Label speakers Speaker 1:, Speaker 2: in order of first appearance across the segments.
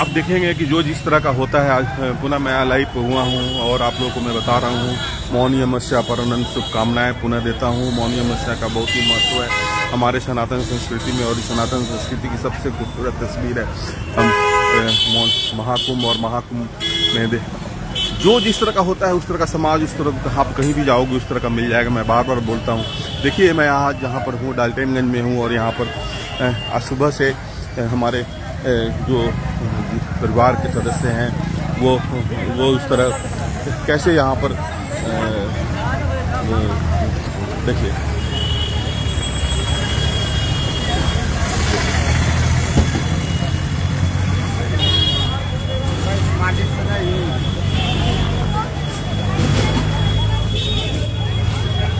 Speaker 1: आप देखेंगे कि जो जिस तरह का होता है, आज पुनः मैं लाइव हुआ हूँ और आप लोगों को मैं बता रहा हूँ। मौनी अमावस्या पर अनंत शुभकामनाएं पुनः देता हूँ। मौनी अमावस्या का बहुत ही महत्व है हमारे सनातन संस्कृति में, और सनातन संस्कृति की सबसे खूबसूरत तस्वीर है हम महाकुंभ, और महाकुंभ में जो जिस तरह का होता है उस तरह का समाज, उस तरह का आप कहीं भी जाओगे उस तरह का मिल जाएगा। मैं बार बार बोलता हूँ। देखिए मैं आज जहाँ पर हूँ डाल्टनगंज में हूँ, और यहाँ पर आज सुबह से हमारे जो परिवार के सदस्य हैं वो उस तरह कैसे यहाँ पर देखिए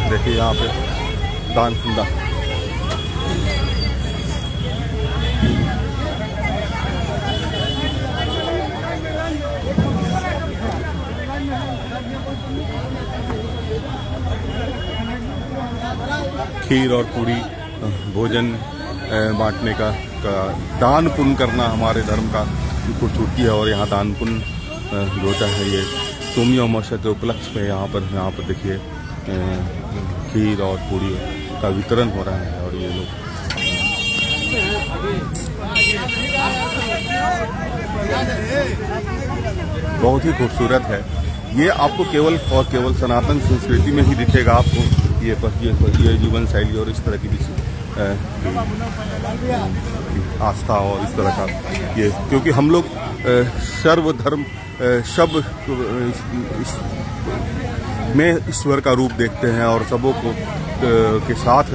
Speaker 1: देखिए यहाँ पे दान कुंडा, खीर और पूरी भोजन बांटने का दान पुण्य करना हमारे धर्म का खूबसूरती है। और यहाँ दान पुण्य होता है। ये सोमी अमावस्या के उपलक्ष्य में यहाँ पर देखिए खीर और पूरी का वितरण हो रहा है। और ये लोग बहुत ही खूबसूरत है। ये आपको केवल और केवल सनातन संस्कृति में ही दिखेगा आपको ये जीवन शैली और इस तरह की आस्था और इस तरह का ये, क्योंकि हम लोग सर्वधर्म सब में ईश्वर का रूप देखते हैं और सबों को के साथ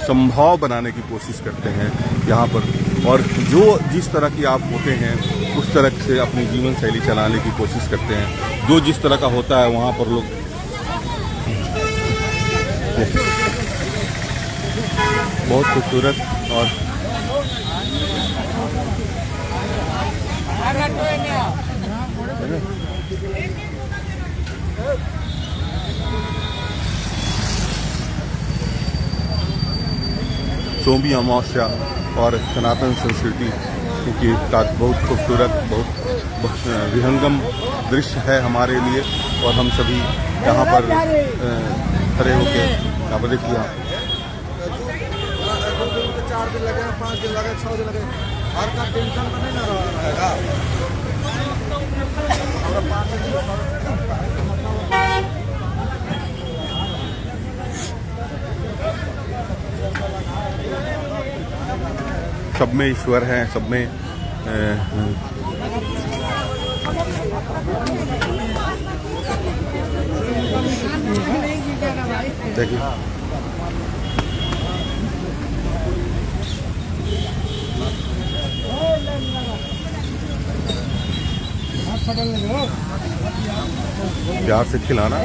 Speaker 1: संभाव बनाने की कोशिश करते हैं यहाँ पर। और जो जिस तरह की आप होते हैं उस तरह से अपनी जीवन शैली चलाने की कोशिश करते हैं। जो जिस तरह का होता है वहाँ पर लोग बहुत खूबसूरत और सोमी अमावस्या और सनातन संस्कृति की का बहुत खूबसूरत, बहुत विहंगम दृश्य है हमारे लिए। और हम सभी यहाँ पर खड़े होकर यहाँ पर देखिए
Speaker 2: 4 दिन लगे, 5 दिन लगे, 6 दिन लगे, हर का टेंशन तो नहीं ना रहेगा।
Speaker 1: सब में ईश्वर है, सब में देखिए प्यार से खिलाना,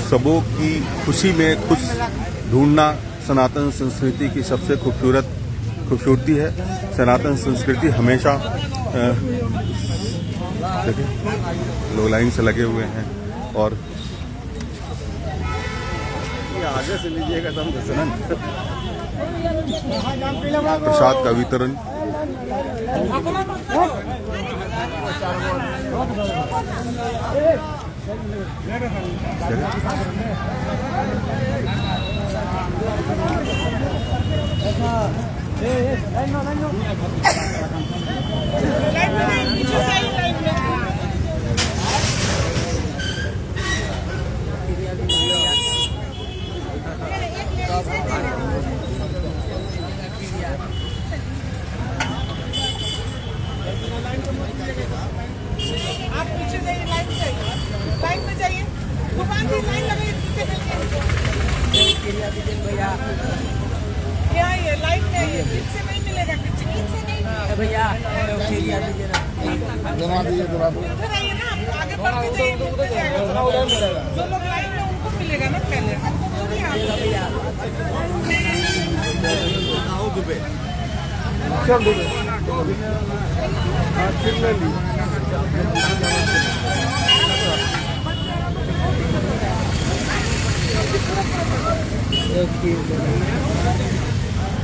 Speaker 1: सबों की खुशी में खुश ढूंढना सनातन संस्कृति की सबसे खूबसूरती है। सनातन संस्कृति हमेशा देखिए लोग लाइन से लगे हुए हैं और
Speaker 2: आगे से लीजिएगा
Speaker 1: प्रसाद का वितरण।
Speaker 3: आप पीछे जाइए, लाइन में जाइए, दुकान की लाइन लगाइए, पीछे भैया यहाँ ये लाइन में आइए, पीछे नहीं मिलेगा, पीछे नहीं भैया उधर आइए ना, आगे बढ़ते जाइए, जो लोग लाइन में उनको मिलेगा ना पहले,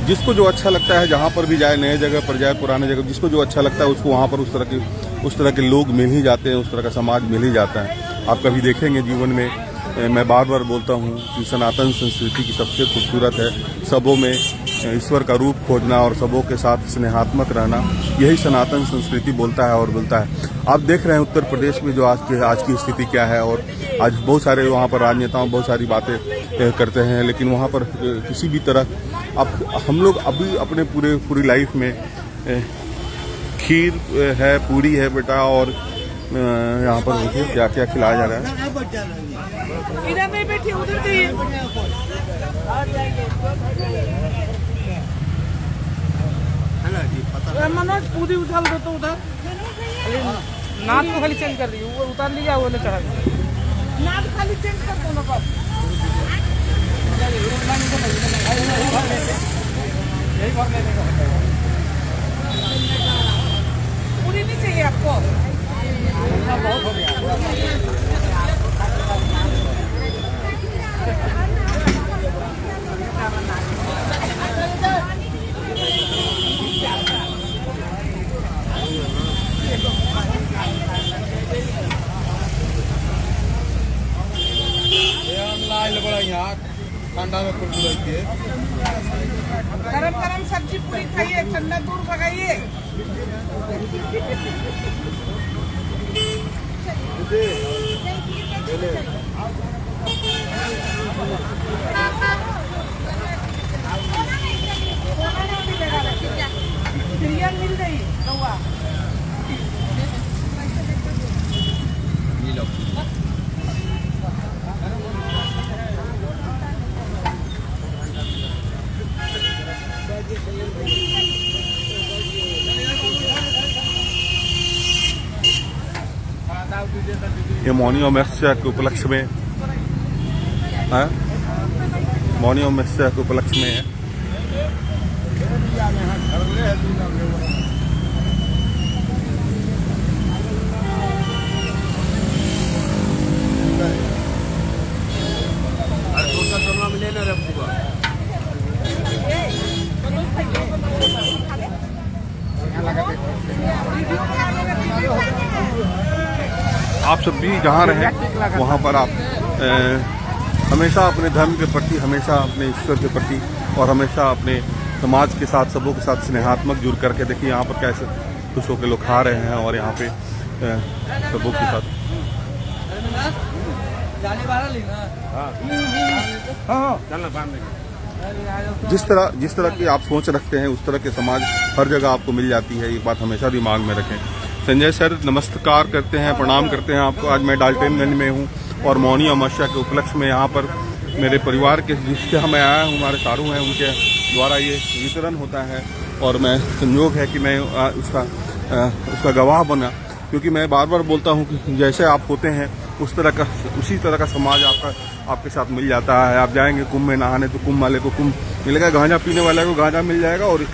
Speaker 1: जिसको जो अच्छा लगता है, जहाँ पर भी जाए, नए जगह पर जाए, पुराने जगह, जिसको जो अच्छा लगता है उसको वहाँ पर उस तरह के लोग मिल ही जाते हैं, उस तरह का समाज मिल ही जाता है। आप कभी देखेंगे जीवन में, मैं बार बार बोलता हूँ कि सनातन संस्कृति की सबसे खूबसूरत है सबों में ईश्वर का रूप खोजना और सबों के साथ स्नेहात्मक रहना। यही सनातन संस्कृति बोलता है और बोलता है। आप देख रहे हैं उत्तर प्रदेश में जो आज की स्थिति क्या है, और आज बहुत सारे वहाँ पर राजनेताओं बहुत सारी बातें करते हैं, लेकिन वहाँ पर किसी भी तरह हम लोग अभी अपने पूरी लाइफ में खीर है, पूरी है बेटा, और यहाँ पर देखिए क्या क्या खिलाया जा रहा है।
Speaker 3: इधर नहीं बैठी, उधर जाइए। मनोज पूरी उछाल दो तो उधर नाद को खाली चेंज कर लीजिए, वो उतार लीजिए, वो चढ़ा दीजिए। नाद खाली चेंज कर दो ना बस। पूरी नहीं चाहिए आपको? बहुत हो गया।
Speaker 2: ठंडा में कुछ लगती है।
Speaker 3: गरम गरम सब्जी पूरी खाइए, ठंडा दूर भगाइए। बिरयानी मिल गई कौआ।
Speaker 1: ये मौनी अमावस्या के उपलक्ष्य में है, मौनी अमावस्या के उपलक्ष्य में है। आप सब भी जहाँ रहें वहाँ पर आप हमेशा अपने धर्म के प्रति, हमेशा अपने ईश्वर के प्रति और हमेशा अपने समाज के साथ, सबों के साथ स्नेहात्मक जुड़ करके देखिए यहाँ पर कैसे खुश होकर लोग खा रहे हैं, और यहाँ पे सबों के साथ जिस तरह की आप सोच रखते हैं उस तरह के समाज हर जगह आपको मिल जाती है। ये बात हमेशा दिमाग में रखें। संजय सर नमस्कार करते हैं, प्रणाम करते हैं आपको। आज मैं डाल्टनगंज में हूँ और मौनी अमावस्या के उपलक्ष्य में यहाँ पर मेरे परिवार के जिससे मैं आया हूँ, हमारे सारू हैं, उनके द्वारा ये वितरण होता है, और मैं संयोग है कि मैं उसका गवाह बना, क्योंकि मैं बार बार बोलता हूँ कि जैसे आप होते हैं उसी तरह का समाज आपके साथ मिल जाता है। आप जाएंगे कुंभ में नहाने तो कुंभ वाले को कुंभ मिलेगा, गांजा पीने वाले को गांजा मिल जाएगा, और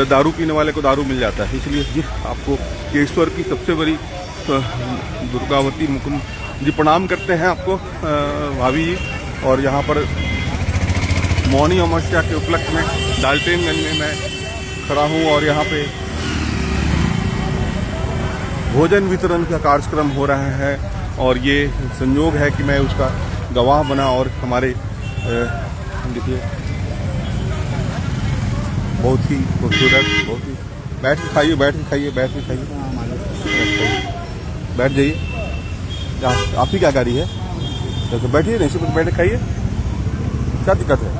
Speaker 1: दारू पीने वाले को दारू मिल जाता है। इसलिए आपको ये ईश्वर की सबसे बड़ी दुर्गावती मुकुंद जी प्रणाम करते हैं आपको भाभी जी। और यहाँ पर मौनी अमावस्या के उपलक्ष्य में डाल्टनगंज में मैं खड़ा हूँ, और यहाँ पे भोजन वितरण का कार्यक्रम हो रहा है, और ये संयोग है कि मैं उसका गवाह बना। और हमारे देखिए बहुत ही खूबसूरत, बहुत ही बैठ के खाइए, बैठ जाइए। आप ही क्या गाड़ी है, तो बैठिए, नहीं सिर्फ बैठ के खाइए, क्या दिक्कत है।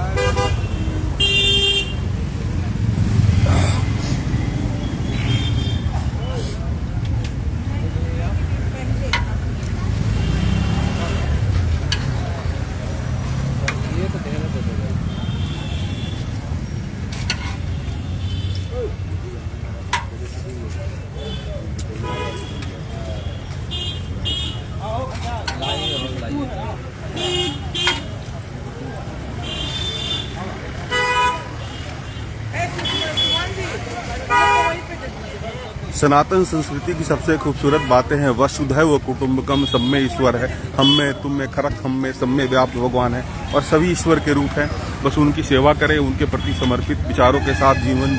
Speaker 1: सनातन संस्कृति की सबसे खूबसूरत बातें हैं वसुधैव कुटुंबकम, सब में ईश्वर है, हम में, तुम में, खरक हम में, सब में व्याप्त भगवान है और सभी ईश्वर के रूप हैं। बस उनकी सेवा करें, उनके प्रति समर्पित विचारों के साथ जीवन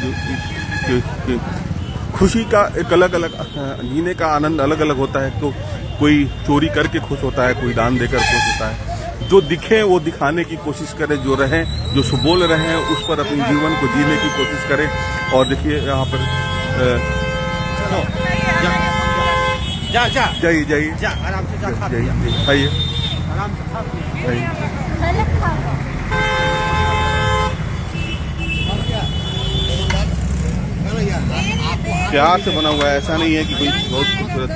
Speaker 1: की खुशी का एक अलग अलग जीने का आनंद अलग अलग होता है। तो कोई चोरी करके खुश होता है, कोई दान देकर खुश होता है। जो दिखे वो दिखाने की कोशिश करें, जो रहें, जो बोल रहे हैं उस पर अपने जीवन को जीने की कोशिश करें। और देखिए यहाँ पर जाइए जाइए
Speaker 2: आराम से जा, खा
Speaker 1: जाइए, खाइए
Speaker 2: आराम से खा
Speaker 1: खाइए। प्यार से बना हुआ है, ऐसा नहीं है कि कोई बहुत खूबसूरत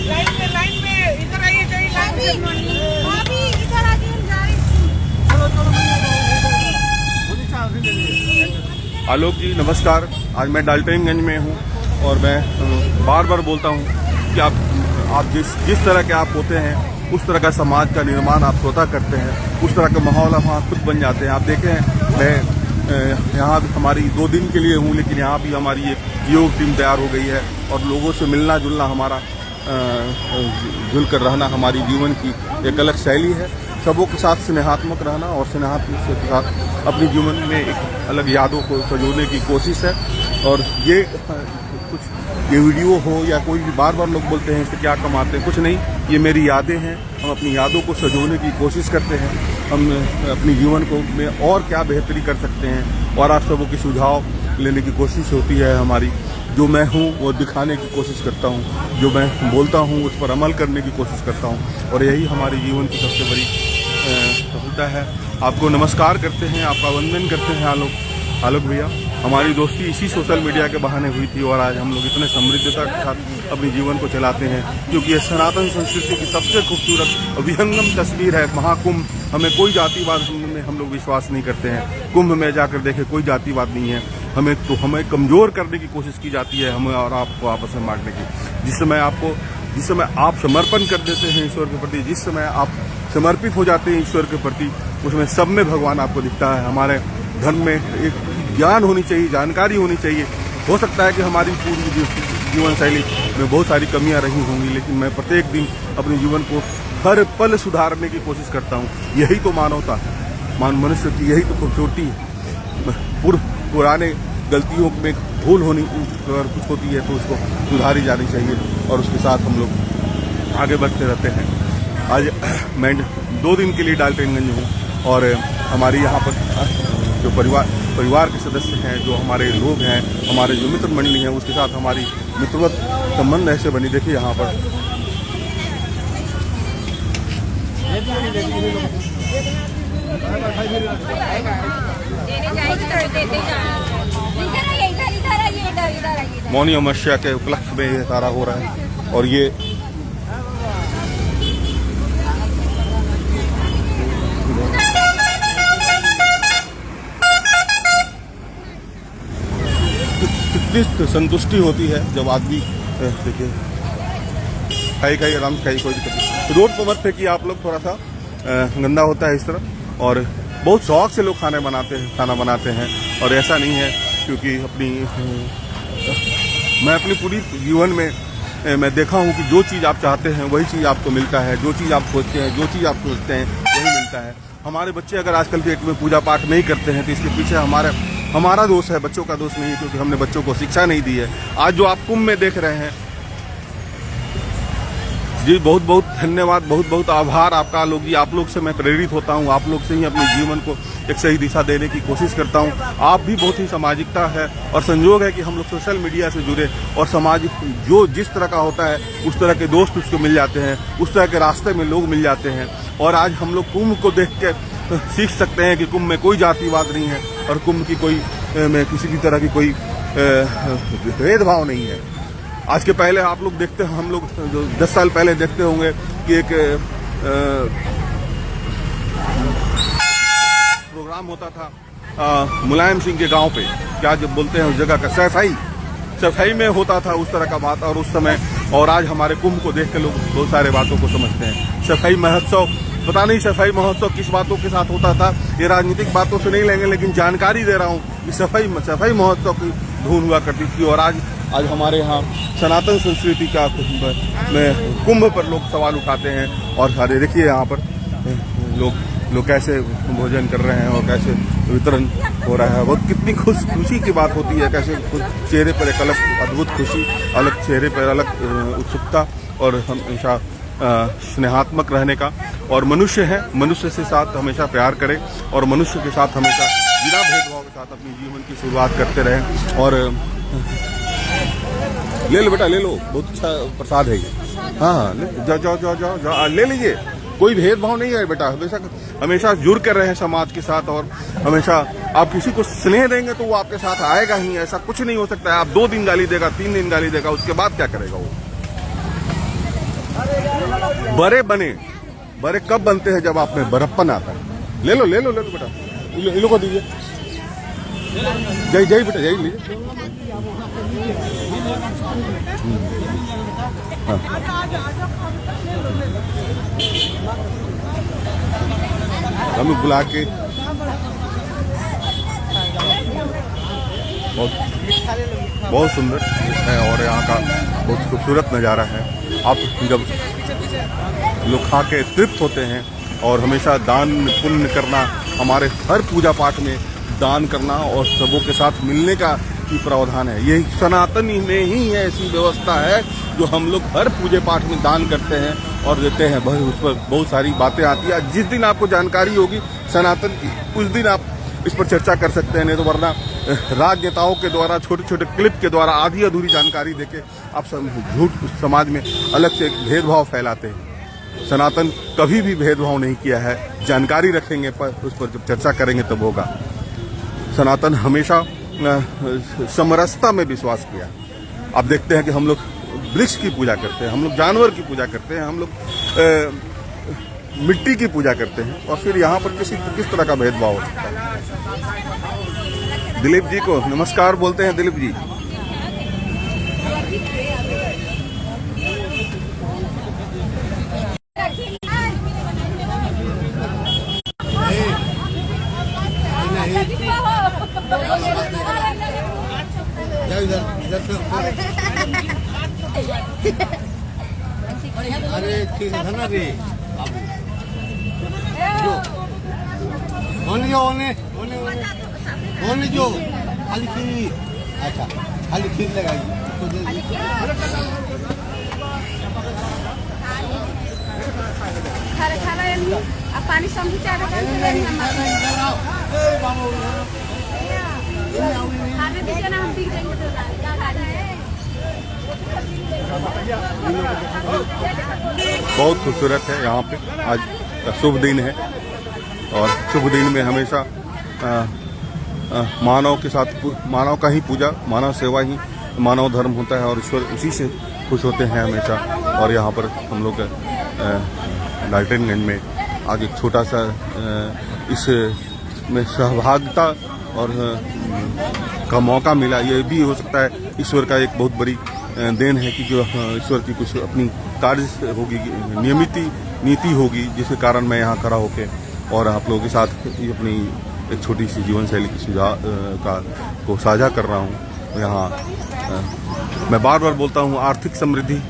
Speaker 3: लाइन में इधर आइए, जाइए लाइन से।
Speaker 4: भाभी इधर आके हम जा रहे हैं।
Speaker 1: आलोक जी नमस्कार। आज मैं डाल्टनगंज में हूँ और मैं बार बार बोलता हूँ कि आप जिस तरह के आप होते हैं उस तरह का समाज का निर्माण आप स्वतः करते हैं, उस तरह का माहौल आप वहाँ खुद बन जाते हैं। आप देखें, मैं यहाँ हमारी 2 दिन के लिए हूँ, लेकिन यहाँ भी हमारी एक योग टीम तैयार हो गई है और लोगों से मिलना जुलना, हमारा जुल कर रहना हमारी जीवन की एक अलग शैली है। सबों के साथ स्नेहात्मक रहना और स्नेहात्मक के साथ अपने जीवन में एक अलग यादों को संजोने की कोशिश है। और ये कुछ ये वीडियो हो या कोई भी, बार बार लोग बोलते हैं इससे क्या कमाते हैं, कुछ नहीं, ये मेरी यादें हैं। हम अपनी यादों को संजोने की कोशिश करते हैं, हम अपने जीवन को में और क्या बेहतरी कर सकते हैं और आप सबों की सुझाव लेने की कोशिश होती है हमारी। जो मैं हूँ वो दिखाने की कोशिश करता हूँ, जो मैं बोलता हूँ उस पर अमल करने की कोशिश करता हूँ और यही हमारे जीवन की सबसे बड़ी सफलता है। आपको नमस्कार करते हैं, आपका वंदन करते हैं आलोक भैया। हमारी दोस्ती इसी सोशल मीडिया के बहाने हुई थी और आज हम लोग इतने समृद्धता के साथ अपने जीवन को चलाते हैं, क्योंकि ये सनातन संस्कृति की सबसे खूबसूरत विहंगम तस्वीर है। महाकुंभ, हमें कोई जातिवाद में हम लोग विश्वास नहीं करते हैं। कुंभ में जाकर देखें, कोई जातिवाद नहीं है। हमें कमजोर करने की कोशिश की जाती है, हमें और आपको आपस में बांटने की। जिस समय आप समर्पण कर देते हैं ईश्वर के प्रति, जिस समय आप समर्पित हो जाते हैं ईश्वर के प्रति, उसमें सब में भगवान आपको दिखता है। हमारे धर्म में एक ज्ञान होनी चाहिए, जानकारी होनी चाहिए। हो सकता है कि हमारी पूरी जीवन शैली में बहुत सारी कमियां रही होंगी, लेकिन मैं प्रत्येक दिन अपने जीवन को हर पल सुधारने की कोशिश करता हूँ। यही तो मानवता है, मनुष्य की यही तो खूबसूरती है। पुराने गलतियों में भूल होनी अगर कुछ होती है तो उसको सुधारी जानी चाहिए और उसके साथ हम लोग आगे बढ़ते रहते हैं। आज मैं 2 दिन के लिए डाल्टनगंज हूँ और हमारी यहाँ पर जो परिवार के सदस्य हैं, जो हमारे लोग हैं, हमारे जो मित्र मंडली हैं, उसके साथ हमारी मित्रवत संबंध ऐसे बनी। देखिए यहाँ पर मौनी अमावस्या के उपलक्ष्य में ये सारा हो रहा है और ये कितनी संतुष्टि होती है जब आदमी देखिए खाई आराम से खाई, कोई दिक्कत नहीं। रोड पर मत फेंकिए आप लोग, थोड़ा सा गंदा होता है इस तरह। और बहुत शौक से लोग खाना बनाते हैं और ऐसा नहीं है, क्योंकि मैं अपनी पूरी जीवन में मैं देखा हूँ कि जो चीज़ आप चाहते हैं वही चीज़ आपको मिलता है, जो चीज़ आप सोचते हैं, जो चीज़ आप सोचते हैं वही मिलता है। हमारे बच्चे अगर आजकल के डेट में पूजा पाठ नहीं करते हैं तो इसके पीछे हमारा दोष है, बच्चों का दोष नहीं है, क्योंकि हमने बच्चों को शिक्षा नहीं दी है। आज जो आप कुंभ में देख रहे हैं जी, बहुत बहुत धन्यवाद, बहुत बहुत आभार आपका आलोक जी। आप लोग से मैं प्रेरित होता हूँ, आप लोग से ही अपने जीवन को एक सही दिशा देने की कोशिश करता हूँ। आप भी बहुत ही सामाजिकता है और संयोग है कि हम लोग सोशल मीडिया से जुड़े और समाज जो जिस तरह का होता है उस तरह के दोस्त उसको मिल जाते हैं, उस तरह के रास्ते में लोग मिल जाते हैं। और आज हम लोग कुंभ को देख के सीख सकते हैं कि कुंभ में कोई जातिवाद नहीं है और कुंभ की में किसी भी तरह की कोई भेदभाव नहीं है। आज के पहले आप लोग देखते हैं, हम लोग जो 10 साल पहले देखते होंगे कि एक प्रोग्राम होता था मुलायम सिंह के गांव पे, क्या जब बोलते हैं उस जगह का, सफाई में होता था उस तरह का बात। और उस समय और आज हमारे कुंभ को देख के लोग बहुत सारे बातों को समझते हैं। सफाई महोत्सव पता नहीं सफाई महोत्सव किस बातों के साथ होता था, ये राजनीतिक बातों से नहीं लेंगे, लेकिन जानकारी दे रहा हूँ कि सफाई महोत्सव की धून हुआ करती थी। और आज हमारे यहाँ सनातन संस्कृति का कुंभ पर लोग सवाल उठाते हैं। और सारे देखिए यहाँ पर लोग कैसे भोजन कर रहे हैं और कैसे वितरण हो रहा है। बहुत कितनी खुशी की बात होती है, कैसे चेहरे पर एक अलग अद्भुत खुशी, अलग चेहरे पर अलग उत्सुकता और हमेशा स्नेहात्मक रहने का। और मनुष्य है, मनुष्य से साथ हमेशा प्यार करें और मनुष्य के साथ हमेशा बिना भेदभाव के साथ अपने जीवन की शुरुआत करते रहें। और ले लो बेटा, ले लो, बहुत अच्छा प्रसाद है ये। हाँ, जाओ ले लीजिए, कोई भेदभाव नहीं है बेटा। हमेशा जुड़ कर रहे समाज के साथ और हमेशा आप किसी को स्नेह देंगे तो वो आपके साथ आएगा ही। ऐसा कुछ नहीं हो सकता है आप 2 दिन गाली देगा, 3 दिन गाली देगा, उसके बाद क्या करेगा वो। बड़े कब बनते हैं, जब आप में बड़प्पन आता है। ले लो बेटा, इन लोगों को दीजिए। जय बेटा, जय लीजिए। हाँ। हमें बुला के बहुत सुंदर है और यहाँ का बहुत खूबसूरत नज़ारा है। आप जब लोग खा के तृप्त होते हैं और हमेशा दान पुण्य करना, हमारे हर पूजा पाठ में दान करना और सबों के साथ मिलने का ही प्रावधान है। यही सनातन में ही है, ऐसी व्यवस्था है जो हम लोग हर पूजे पाठ में दान करते हैं और देते हैं। उस पर बहुत सारी बातें आती है। जिस दिन आपको जानकारी होगी सनातन की, उस दिन आप इस पर चर्चा कर सकते हैं, नहीं तो वरना राजनेताओं के द्वारा छोटे छोटे क्लिप के द्वारा आधी अधूरी जानकारी देके आप झूठ समाज में अलग से भेदभाव फैलाते हैं। सनातन कभी भी भेदभाव नहीं किया है। जानकारी रखेंगे पर उस पर जब चर्चा करेंगे तब होगा। सनातन हमेशा समरसता में विश्वास किया। आप देखते हैं कि हम लोग वृक्ष की पूजा करते हैं, हम लोग जानवर की पूजा करते हैं, हम लोग मिट्टी की पूजा करते हैं और फिर यहाँ पर किस तरह का भेदभाव हो सकता है। दिलीप जी को नमस्कार बोलते हैं। दिलीप जी,
Speaker 2: अरे ठीक है ना रे होने जो खाली खीर। अच्छा, खाली खीर लगाइए।
Speaker 4: अब पानी समझ खाने दीजिए ना, हम पी जाएंगे।
Speaker 1: बहुत खूबसूरत है यहाँ पे। आज शुभ दिन है और शुभ दिन में हमेशा मानव के साथ मानव का ही पूजा, मानव सेवा ही मानव धर्म होता है और ईश्वर उसी से खुश होते हैं हमेशा। और यहाँ पर हम लोग लालटेनगंज में आज एक छोटा सा इस में सहभागिता और का मौका मिला। ये भी हो सकता है ईश्वर का एक बहुत बड़ी देन है कि जो ईश्वर की कुछ अपनी कार्य होगी, नियमित नीति होगी, जिसके कारण मैं यहाँ खड़ा होके और आप लोगों के साथ अपनी एक छोटी सी जीवन शैली की सुझाव को साझा कर रहा हूँ। यहाँ मैं बार बार बोलता हूँ, आर्थिक समृद्धि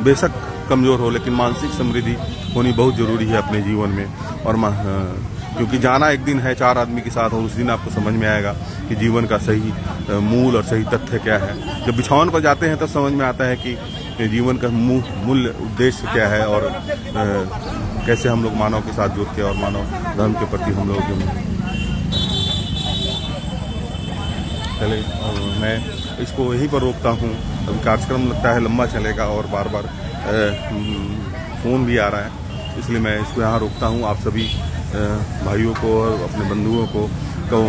Speaker 1: बेशक कमज़ोर हो लेकिन मानसिक समृद्धि होनी बहुत ज़रूरी है अपने जीवन में। और क्योंकि जाना एक दिन है 4 आदमी के साथ और उस दिन आपको समझ में आएगा कि जीवन का सही मूल और सही तथ्य क्या है। जब बिछावन पर जाते हैं तब समझ में आता है कि जीवन का मूल उद्देश्य क्या है और कैसे हम लोग मानव के साथ जुड़ के और मानव धर्म के प्रति हम लोग चले। मैं इसको यहीं पर रोकता हूँ। अभी कार्यक्रम लगता है लंबा चलेगा और बार बार फ़ोन भी आ रहा है, इसलिए मैं इसको यहाँ रोकता हूँ। आप सभी भाइयों को और अपने बंधुओं को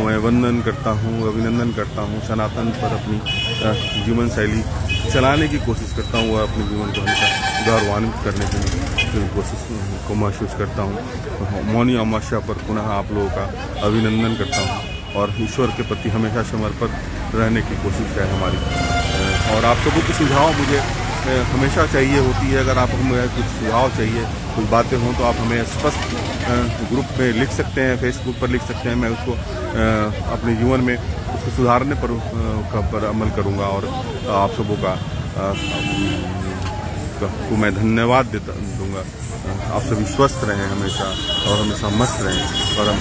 Speaker 1: मैं वंदन करता हूँ, अभिनंदन करता हूँ। सनातन पर अपनी जीवन शैली चलाने की कोशिश करता हूँ और अपने जीवन को हमेशा गौरवान्वित करने की कोशिश को महसूस करता हूँ। मौनी अमावस्या पर पुनः आप लोगों का अभिनंदन करता हूँ और ईश्वर के प्रति हमेशा समर्पित रहने की कोशिश है हमारी। और आप सबों के सुझाव मुझे हमेशा चाहिए होती है। अगर आप हमें कुछ सुझाव चाहिए, कुछ बातें हों तो आप हमें स्पष्ट ग्रुप में लिख सकते हैं, फेसबुक पर लिख सकते हैं। मैं उसको अपने जीवन में उसको सुधारने पर अमल करूँगा और आप सबों को मैं धन्यवाद दूंगा। आप सभी स्वस्थ रहें हमेशा और हमेशा मस्त रहें और हम